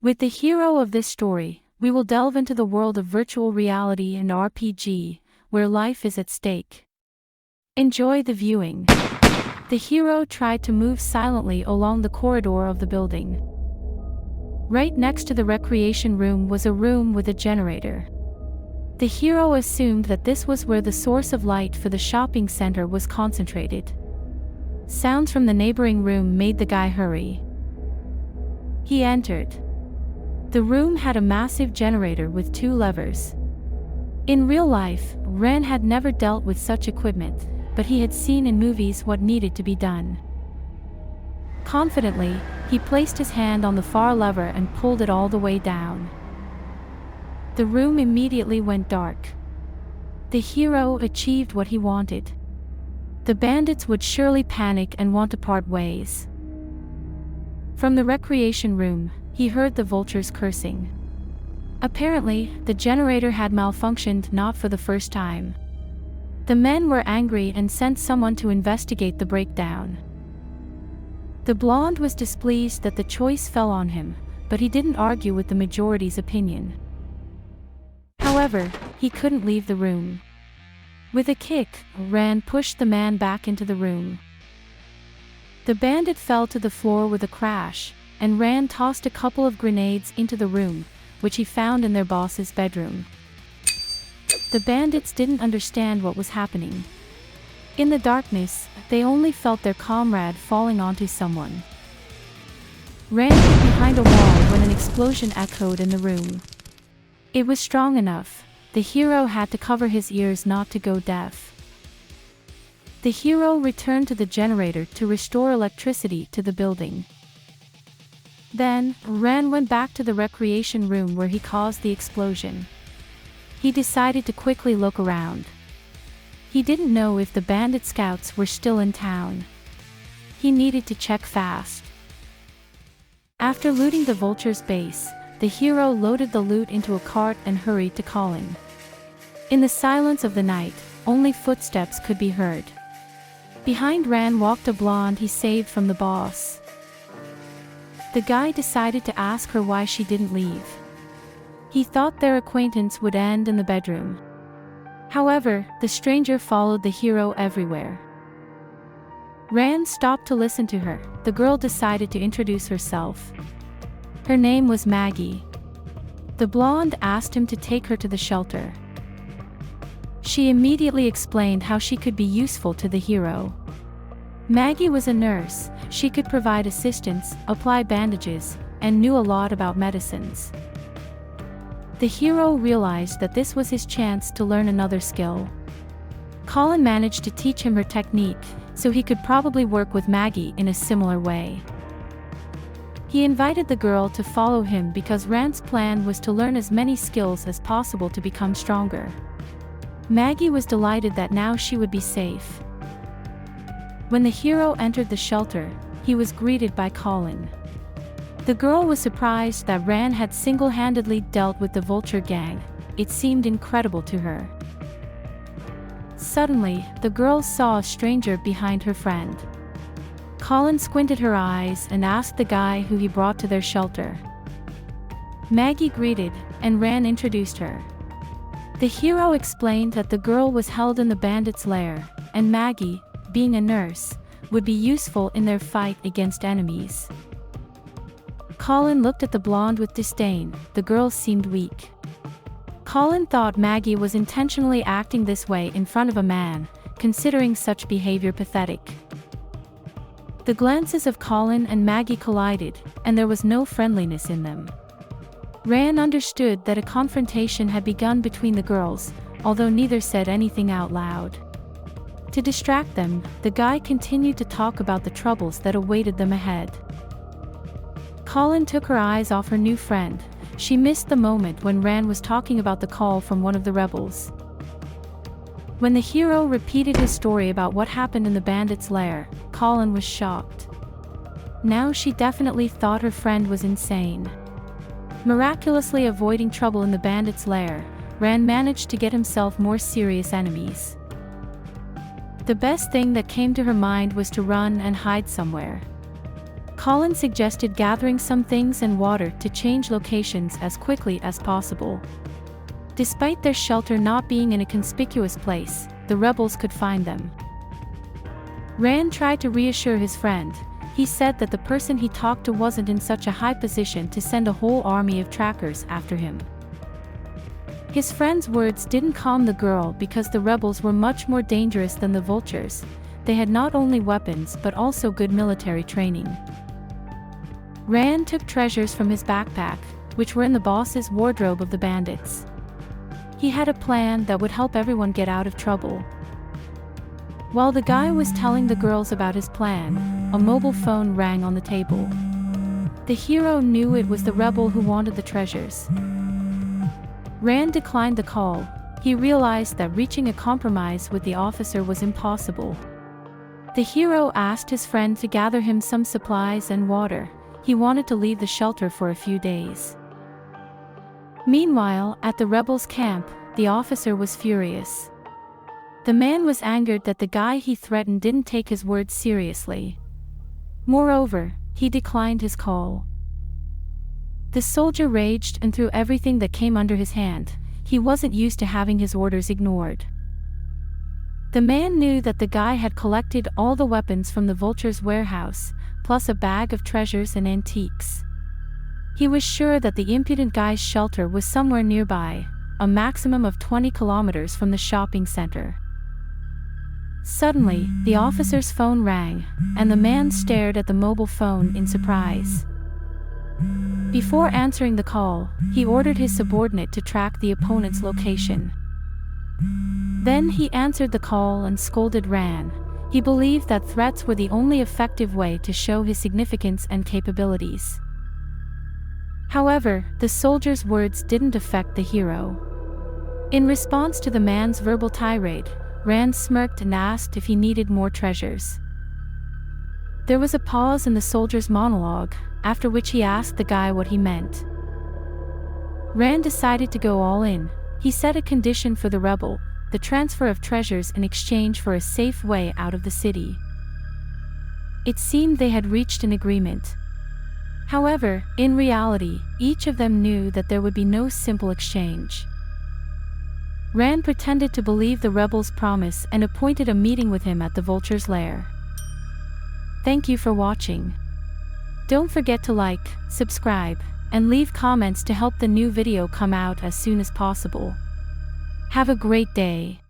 With the hero of this story, we will delve into the world of virtual reality and RPG, where life is at stake. Enjoy the viewing. The hero tried to move silently along the corridor of the building. Right next to the recreation room was a room with a generator. The hero assumed that this was where the source of light for the shopping center was concentrated. Sounds from the neighboring room made the guy hurry. He entered. The room had a massive generator with 2 levers. In real life, Ren had never dealt with such equipment, but he had seen in movies what needed to be done. Confidently, he placed his hand on the far lever and pulled it all the way down. The room immediately went dark. The hero achieved what he wanted. The bandits would surely panic and want to part ways. From the recreation room, he heard the vultures cursing. Apparently, the generator had malfunctioned not for the first time. The men were angry and sent someone to investigate the breakdown. The blonde was displeased that the choice fell on him, but he didn't argue with the majority's opinion. However, he couldn't leave the room. With a kick, Ren pushed the man back into the room. The bandit fell to the floor with a crash, and Ren tossed a couple of grenades into the room, which he found in their boss's bedroom. The bandits didn't understand what was happening. In the darkness, they only felt their comrade falling onto someone. Ren hid behind a wall when an explosion echoed in the room. It was strong enough. The hero had to cover his ears not to go deaf. The hero returned to the generator to restore electricity to the building. Then, Ren went back to the recreation room where he caused the explosion. He decided to quickly look around. He didn't know if the bandit scouts were still in town. He needed to check fast. After looting the vulture's base, the hero loaded the loot into a cart and hurried to Colin. In the silence of the night, only footsteps could be heard. Behind Ren walked a blonde he saved from the boss. The guy decided to ask her why she didn't leave. He thought their acquaintance would end in the bedroom. However, the stranger followed the hero everywhere. Ren stopped to listen to her. The girl decided to introduce herself. Her name was Maggie. The blonde asked him to take her to the shelter. She immediately explained how she could be useful to the hero. Maggie was a nurse. She could provide assistance, apply bandages, and knew a lot about medicines. The hero realized that this was his chance to learn another skill. Colin managed to teach him her technique, so he could probably work with Maggie in a similar way. He invited the girl to follow him because Ren's plan was to learn as many skills as possible to become stronger. Maggie was delighted that now she would be safe. When the hero entered the shelter, he was greeted by Colin. The girl was surprised that Ren had single-handedly dealt with the vulture gang. It seemed incredible to her. Suddenly, the girl saw a stranger behind her friend. Colin squinted her eyes and asked the guy who he brought to their shelter. Maggie greeted, and Ren introduced her. The hero explained that the girl was held in the bandits' lair, and Maggie, being a nurse, would be useful in their fight against enemies. Colin looked at the blonde with disdain. The girl seemed weak. Colin thought Maggie was intentionally acting this way in front of a man, considering such behavior pathetic. The glances of Colin and Maggie collided, and there was no friendliness in them. Ren understood that a confrontation had begun between the girls, although neither said anything out loud. To distract them, the guy continued to talk about the troubles that awaited them ahead. Colin took her eyes off her new friend. She missed the moment when Ren was talking about the call from one of the rebels. When the hero repeated his story about what happened in the bandits' lair, Colin was shocked. Now she definitely thought her friend was insane. Miraculously avoiding trouble in the bandits' lair, Ren managed to get himself more serious enemies. The best thing that came to her mind was to run and hide somewhere. Colin suggested gathering some things and water to change locations as quickly as possible. Despite their shelter not being in a conspicuous place, the rebels could find them. Rand tried to reassure his friend. He said that the person he talked to wasn't in such a high position to send a whole army of trackers after him. His friend's words didn't calm the girl because the rebels were much more dangerous than the vultures. They had not only weapons but also good military training. Rand took treasures from his backpack, which were in the boss's wardrobe of the bandits. He had a plan that would help everyone get out of trouble. While the guy was telling the girls about his plan, a mobile phone rang on the table. The hero knew it was the rebel who wanted the treasures. Rand declined the call. He realized that reaching a compromise with the officer was impossible. The hero asked his friend to gather him some supplies and water. He wanted to leave the shelter for a few days. Meanwhile, at the rebels' camp, the officer was furious. The man was angered that the guy he threatened didn't take his words seriously. Moreover, he declined his call. The soldier raged and threw everything that came under his hand. He wasn't used to having his orders ignored. The man knew that the guy had collected all the weapons from the vulture's warehouse, plus a bag of treasures and antiques. He was sure that the impudent guy's shelter was somewhere nearby, a maximum of 20 kilometers from the shopping center. Suddenly, the officer's phone rang, and the man stared at the mobile phone in surprise. Before answering the call, he ordered his subordinate to track the opponent's location. Then he answered the call and scolded Rand. He believed that threats were the only effective way to show his significance and capabilities. However, the soldier's words didn't affect the hero. In response to the man's verbal tirade, Rand smirked and asked if he needed more treasures. There was a pause in the soldier's monologue, after which he asked the guy what he meant. Rand decided to go all in. He set a condition for the rebel, the transfer of treasures in exchange for a safe way out of the city. It seemed they had reached an agreement. However, in reality, each of them knew that there would be no simple exchange. Rand pretended to believe the rebel's promise and appointed a meeting with him at the vulture's lair. Thank you for watching. Don't forget to like, subscribe, and leave comments to help the new video come out as soon as possible. Have a great day.